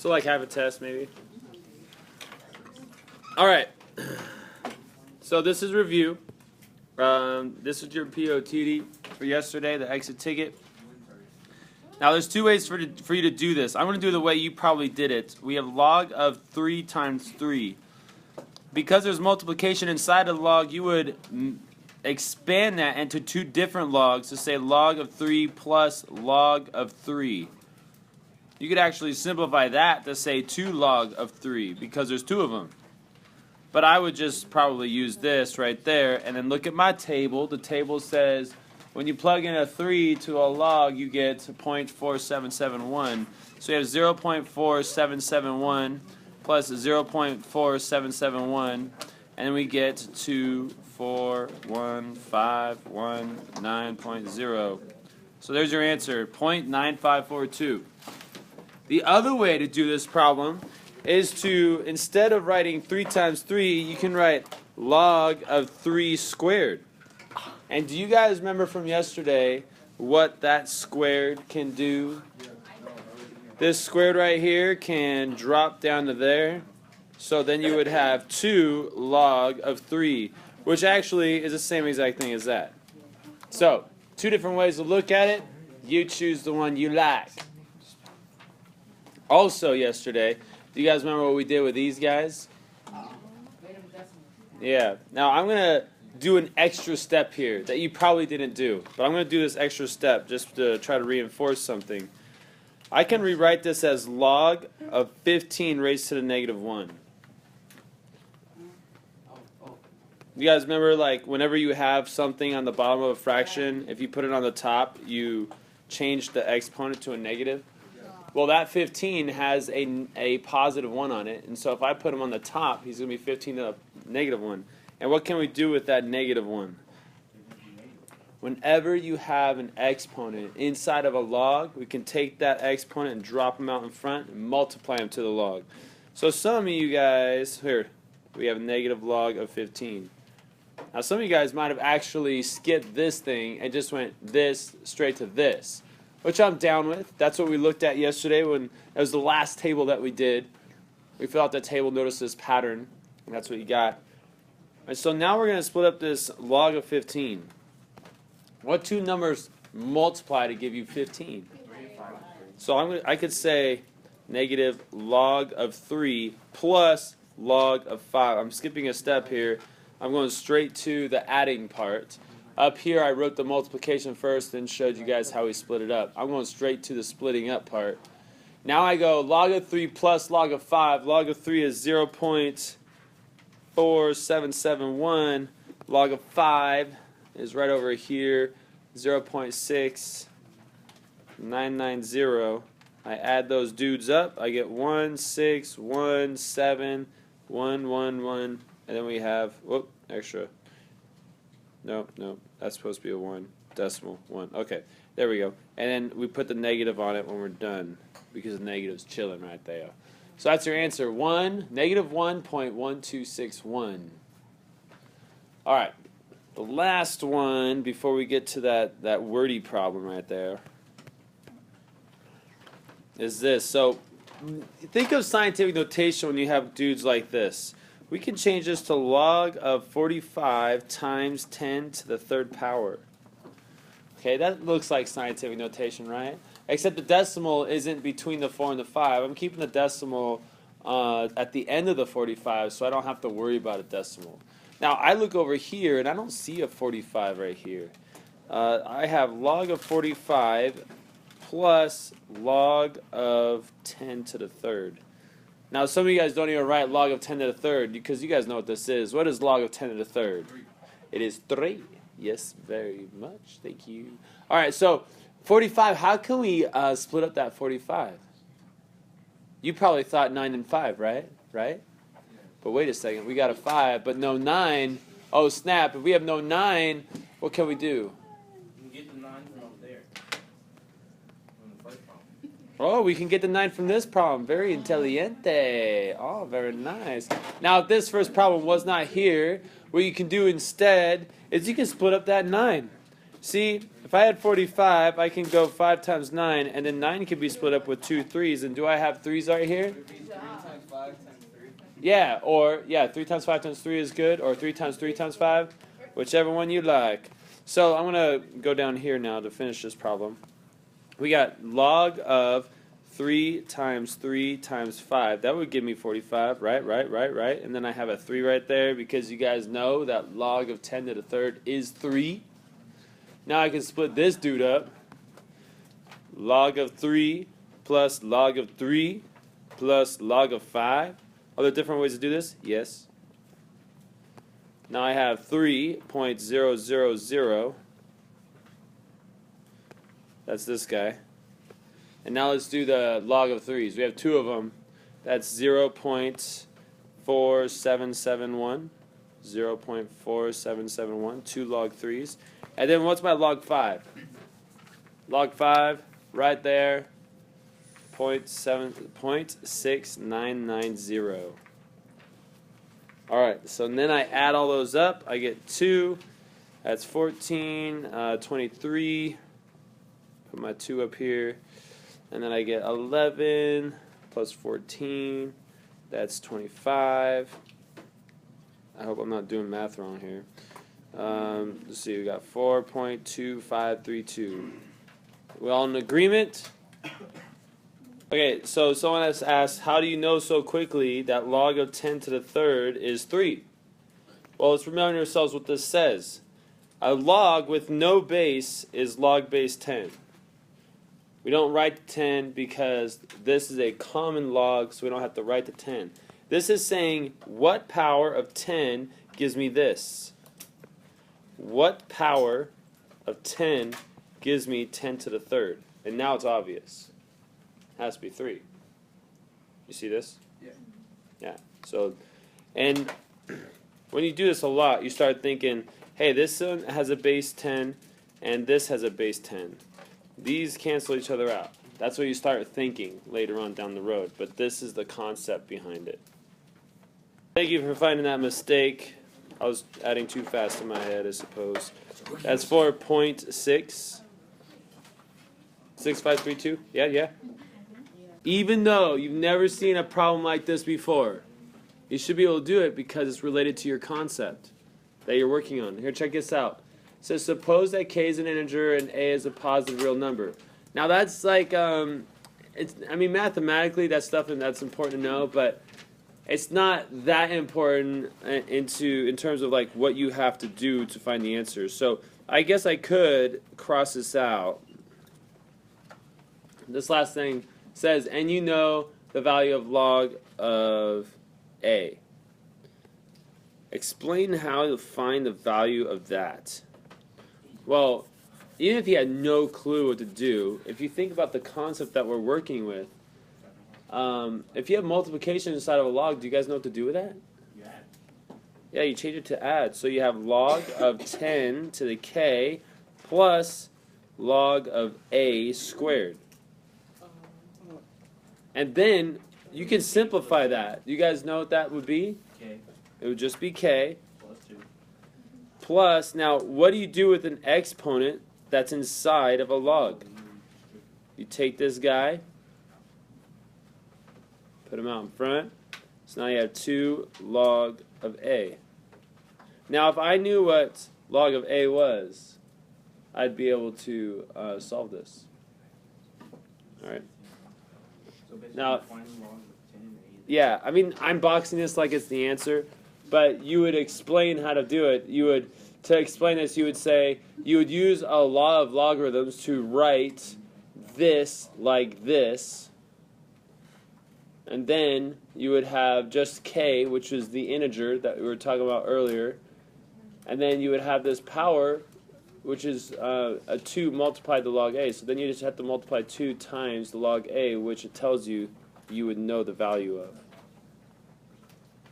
So like have a test maybe. All right. So this is review. This is your POTD for yesterday, the exit ticket. Now there's two ways for you to do this. I'm going to do the way you probably did it. We have log of 3 times 3. Because there's multiplication inside of the log, you would expand that into two different logs to say log of 3 plus log of 3. You could actually simplify that to say 2 log of 3 because there's two of them. But I would just probably use this right there and then look at my table. The table says when you plug in a 3 to a log, you get 0.4771. So you have 0.4771 plus 0.4771, and then we get 24159.0. So there's your answer, 0.9542. The other way to do this problem is to, instead of writing 3 times 3, you can write log of 3 squared. And do you guys remember from yesterday what that squared can do? This squared right here can drop down to there. So then you would have 2 log of 3, which actually is the same exact thing as that. So, two different ways to look at it. You choose the one you like. Also yesterday, do you guys remember what we did with these guys? Yeah. Now I'm going to do an extra step here that you probably didn't do. But I'm going to do this extra step just to try to reinforce something. I can rewrite this as log of 15 raised to the negative 1. You guys remember, like, whenever you have something on the bottom of a fraction, if you put it on the top, you change the exponent to a negative? Well, that 15 has a positive 1 on it, and so if I put him on the top, he's going to be 15 to the negative 1. And what can we do with that negative 1? Whenever you have an exponent inside of a log, we can take that exponent and drop them out in front and multiply them to the log. So some of you guys, here, we have a negative log of 15. Now some of you guys might have actually skipped this thing and just went this straight to this, which I'm down with. That's what we looked at yesterday when that was the last table that we did. We filled out the table, noticed this pattern, and that's what you got. And so now we're going to split up this log of 15. What two numbers multiply to give you 15? So I could say negative log of 3 plus log of 5. I'm skipping a step here. I'm going straight to the adding part. Up here I wrote the multiplication first and showed you guys how we split it up. I'm going straight to the splitting up part. Now I go log of 3 plus log of 5. Log of 3 is 0.4771. Log of 5 is right over here, 0.6990. I add those dudes up. I get 1, 6, 1, 7, 1, 1, 1. And then we have, whoop, extra. No, that's supposed to be a 1. Decimal 1. Okay, there we go. And then we put the negative on it when we're done because the negative's chilling right there. So that's your answer. Negative 1.1261. All right, the last one before we get to that wordy problem right there is this. So think of scientific notation when you have dudes like this. We can change this to log of 45 times 10 to the third power. Okay, that looks like scientific notation, right? Except the decimal isn't between the 4 and the 5. I'm keeping the decimal at the end of the 45 so I don't have to worry about a decimal. Now, I look over here and I don't see a 45 right here. I have log of 45 plus log of 10 to the third. Now, some of you guys don't even write log of 10 to the third because you guys know what this is. What is log of 10 to the third? It is 3. Yes, very much. Thank you. All right, so 45, how can we split up that 45? You probably thought 9 and 5, right? Right? But wait a second. We got a 5, but no 9. Oh, snap. If we have no 9, what can we do? You can get the 9 from over there. From the first problem. Oh, we can get the 9 from this problem. Very intelligente. Oh, very nice. Now, if this first problem was not here, what you can do instead is you can split up that 9. See, if I had 45, I can go 5 times 9, and then 9 can be split up with 2 3s. And do I have 3s right here? 3 times 5 times 3. Yeah, or, 3 times 5 times 3 is good, or 3 times 3 times 5, whichever one you like. So I'm going to go down here now to finish this problem. We got log of 3 times 3 times 5. That would give me 45, right? And then I have a 3 right there because you guys know that log of 10 to the third is 3. Now I can split this dude up. Log of 3 plus log of 3 plus log of 5. Are there different ways to do this? Yes. Now I have 3.000. That's this guy. And now let's do the log of 3s. We have 2 of them. That's 0.4771. 0.4771. 2 log 3s. And then what's my log 5? Log 5, right there, 0.6990. Alright, so then I add all those up. I get 2. That's 14, 23. Put my 2 up here. And then I get 11 plus 14. That's 25. I hope I'm not doing math wrong here. Let's see, we got 4.2532. We all in agreement? Okay, so someone has asked, how do you know so quickly that log of 10 to the third is 3? Well, let's remind ourselves what this says. A log with no base is log base 10. We don't write to 10 because this is a common log, so we don't have to write to 10. This is saying, what power of 10 gives me this? What power of 10 gives me 10 to the third? And now it's obvious. It has to be 3. You see this? Yeah. Yeah. So, and when you do this a lot, you start thinking, hey, this one has a base 10, and this has a base 10. These cancel each other out. That's what you start thinking later on down the road. But this is the concept behind it. Thank you for finding that mistake. I was adding too fast in my head, I suppose. That's 4.6. 6532? Yeah. Even though you've never seen a problem like this before, you should be able to do it because it's related to your concept that you're working on. Here, check this out. It says, suppose that k is an integer and a is a positive real number. Now that's like, mathematically that's stuff and that's important to know, but it's not that important in terms of like what you have to do to find the answer. So I guess I could cross this out. This last thing says, and you know the value of log of a. Explain how to find the value of that. Well, even if you had no clue what to do, if you think about the concept that we're working with, if you have multiplication inside of a log, do you guys know what to do with that? Yeah, you change it to add. So you have log of 10 to the k plus log of a squared. And then you can simplify that. You guys know what that would be? K. It would just be k. Plus 2. Plus, now, what do you do with an exponent that's inside of a log? You take this guy, put him out in front. So now you have 2 log of a. Now, if I knew what log of a was, I'd be able to solve this. All right. So basically, Now, find log of 10 and 8. Yeah, I'm boxing this like it's the answer, but you would explain how to do it. To explain this, you would say, you would use a law of logarithms to write this like this, and then you would have just k, which is the integer that we were talking about earlier, and then you would have this power, which is a 2 multiplied the log a. So then you just have to multiply 2 times the log a, which it tells you would know the value of.